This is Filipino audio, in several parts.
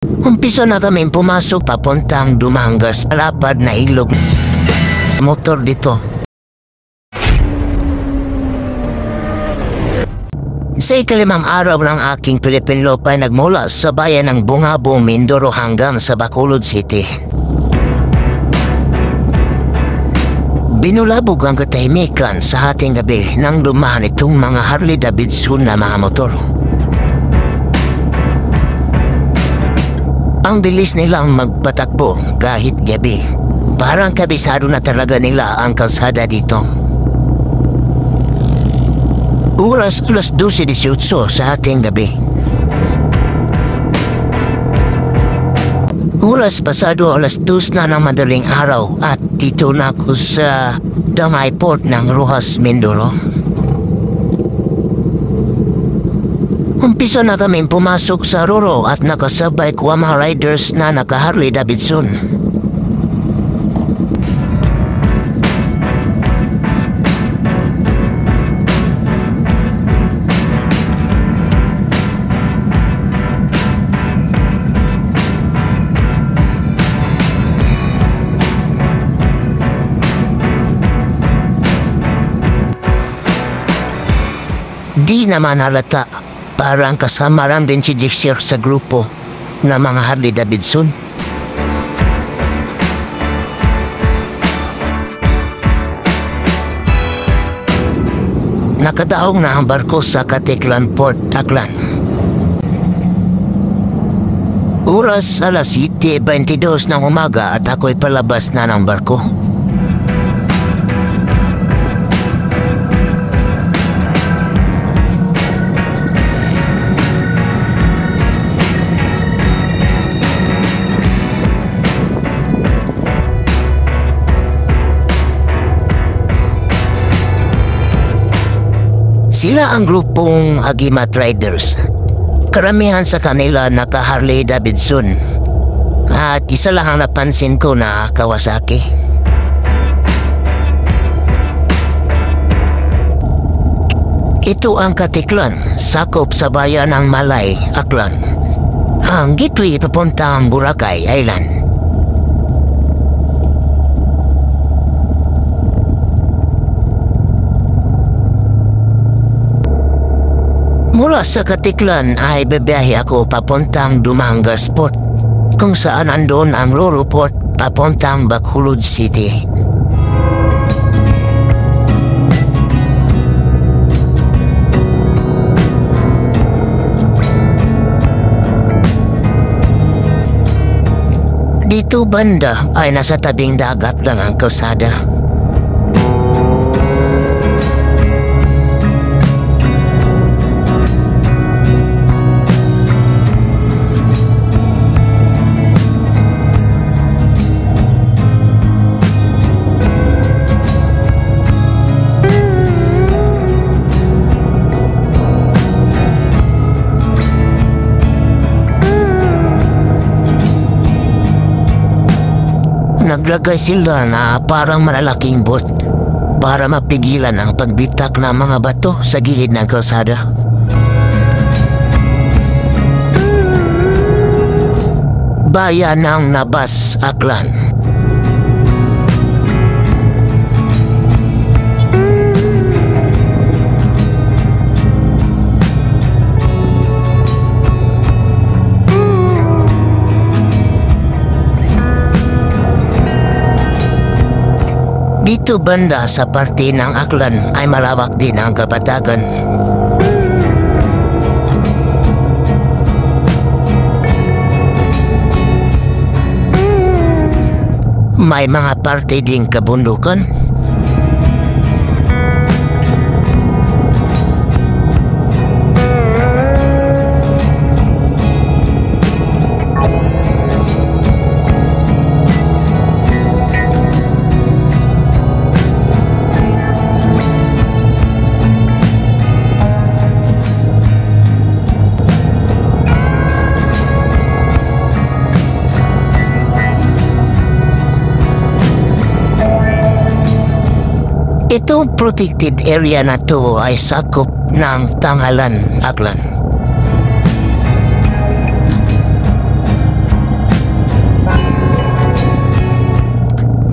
Umpisa na kami pumasok papuntang Dumangas, palapad na ilog. Motor dito. Sa ikalimang araw ng aking Philippine Lopay nagmula sa bayan ng Bungabo, Mindoro hanggang sa Bacolod City. Binulabog ang katahimikan sa ating gabi nang dumaan itong mga Harley Davidson na mga motor. Ang bilis nilang magpatakbo kahit gabi. Parang kabisado na talaga nila ang kalsada dito. Oras 12:18 sa ating gabi. Oras pasado 2:00 na ng madaling araw at dito na ako sa Damay Port ng Roxas, Mindoro. Umpisa na kami pumasok sa Roro at nakasabay ko ang mga riders na naka-Harley Davidson. Di naman halata, parang kasama rin din si Jixer sa grupo na mga Harley Davidson. Nakadaong na ang barko sa Caticlan Port, Aklan. Oras 7:22 ng umaga at ako'y palabas na ng barko. Sila ang grupong Agimat Riders. Karamihan sa kanila naka-Harley Davidson. At isa lang ang napansin ko na Kawasaki. Ito ang Caticlan, sakop sa bayan ng Malay, Aklan. Ang gateway papuntang Boracay Island. Mula sa Caticlan ay bebiyahe ako papuntang Dumangas Port, kung saan andon ang Roro Port papuntang Bacolod City. Dito banda ay nasa tabing dagat lang ang kalsada. Naglagay sila na parang malalaking boat para mapigilan ang pagbitak ng mga bato sa gilid ng kalsada. Bayan ng Nabas, Aklan. Dito banda sa parte ng Aklan ay malawak din ang kapatagan. May mga parte ding kabundukan. Itong protected area na to ay sakop ng Tangalan, Aklan.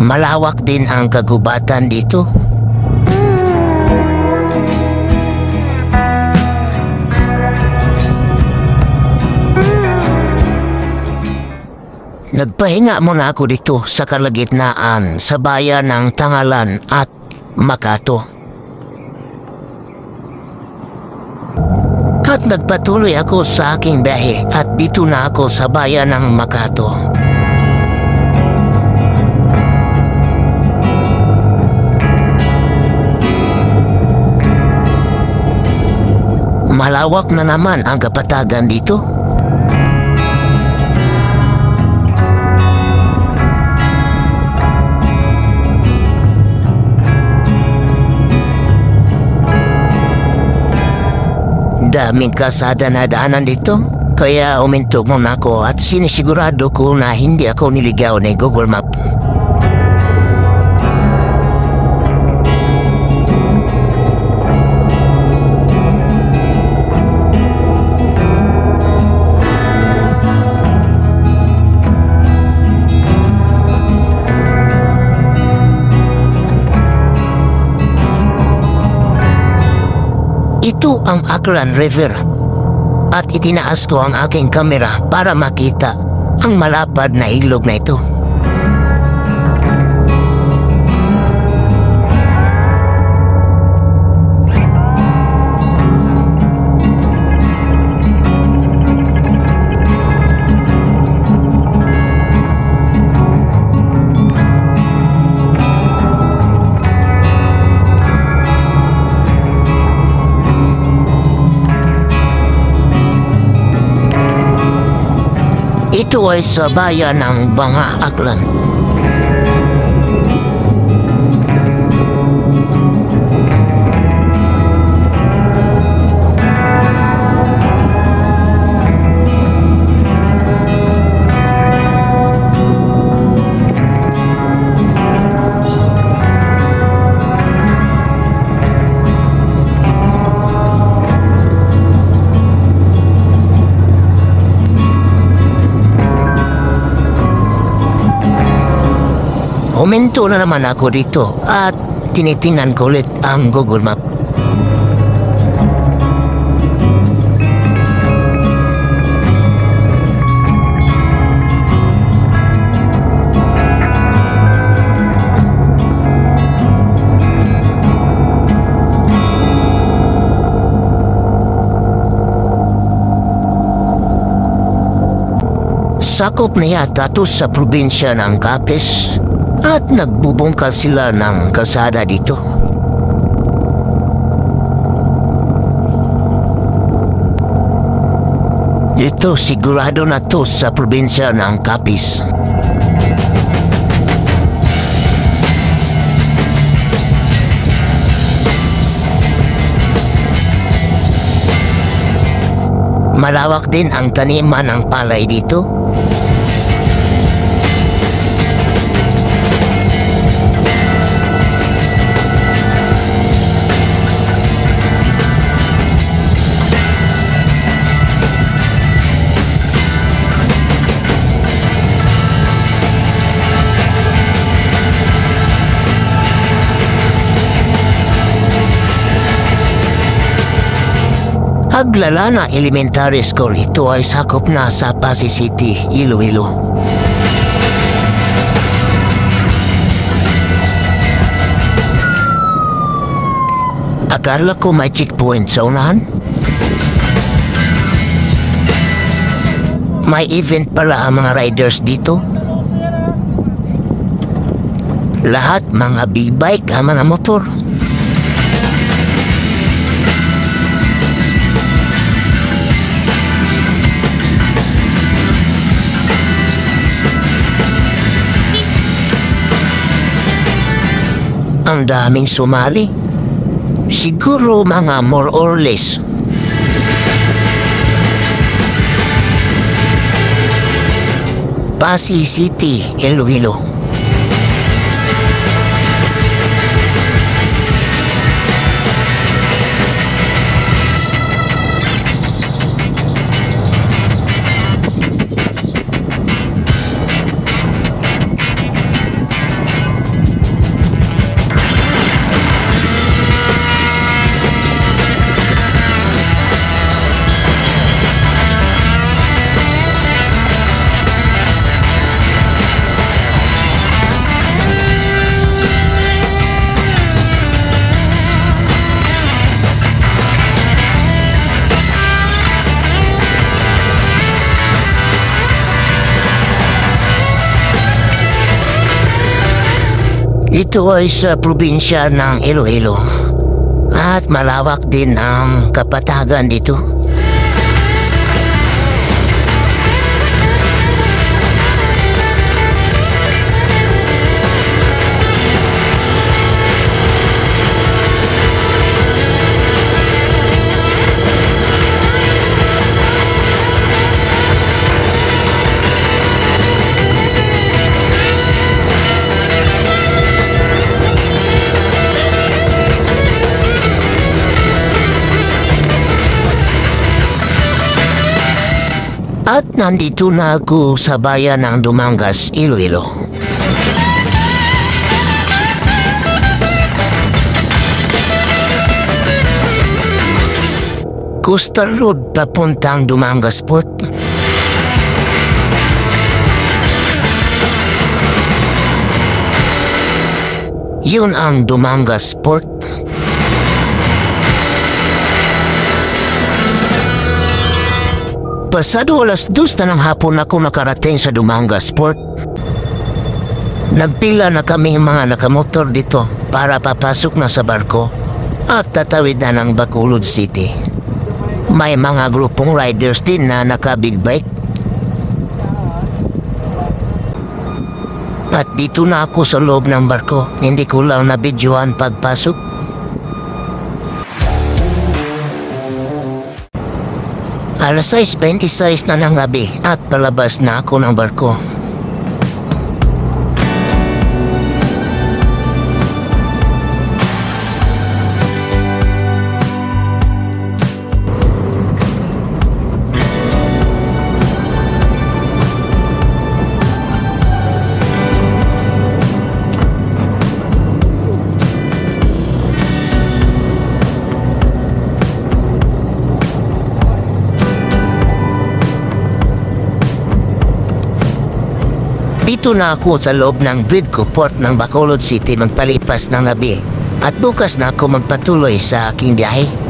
malawak din ang kagubatan dito. Nagpahinga muna ako dito sa kalagitnaan sa bayan ng Tangalan at Makato. At nagpatuloy ako sa aking biyahe at dito na ako sa bayan ng Makato. Malawak na naman ang kapatagan dito. Daming kalsada na daanan dito, kaya uminto muna ako at sinisigurado ko na hindi ako niligaw ni Google Map. Ito ang Aklan River at itinaas ko ang aking kamera para makita ang malapad na ilog na ito. Ito ay sa bayan ng Banga, Aklan. Huminto na naman ako dito at tinitingnan ko ulit ang Google Map. Sakop na yata ito sa probinsya ng Capiz. At nagbubungkal sila ng kalsada dito. Dito sigurado na to sa probinsya ng Capiz. Malawak din ang taniman ng palay dito. Aglalana Elementary School, ito ay sakop na sa Pasig City, Iloilo. Akala ko may checkpoint sa unahan. May event pala ang mga riders dito. Lahat mga big bike ang mga motor. Ang daming sumali. Siguro mga more or less. Pasig City, Iloilo. Ito ay sa probinsya ng Iloilo at malawak din ang kapatagan dito. At nandito na ako sa bayan ng Dumangas, Iloilo. Coastal Road papuntang Dumangas Port. Yun ang Dumangas Port. Pasado 2:00 na ng hapon ako nakarating sa Dumangas Port. Nagpila na kami mga nakamotor dito para papasok na sa barko at tatawid na ng Bacolod City. May mga grupong riders din na naka-big bike. At dito na ako sa loob ng barko, hindi ko lang nabidyohan pagpasok. Alas 6:26 na ng gabi at palabas na ako ng barko. Dito na ako sa loob ng Bridco Port ng Bacolod City magpalipas ng gabi at bukas na ako magpatuloy sa aking biyahe.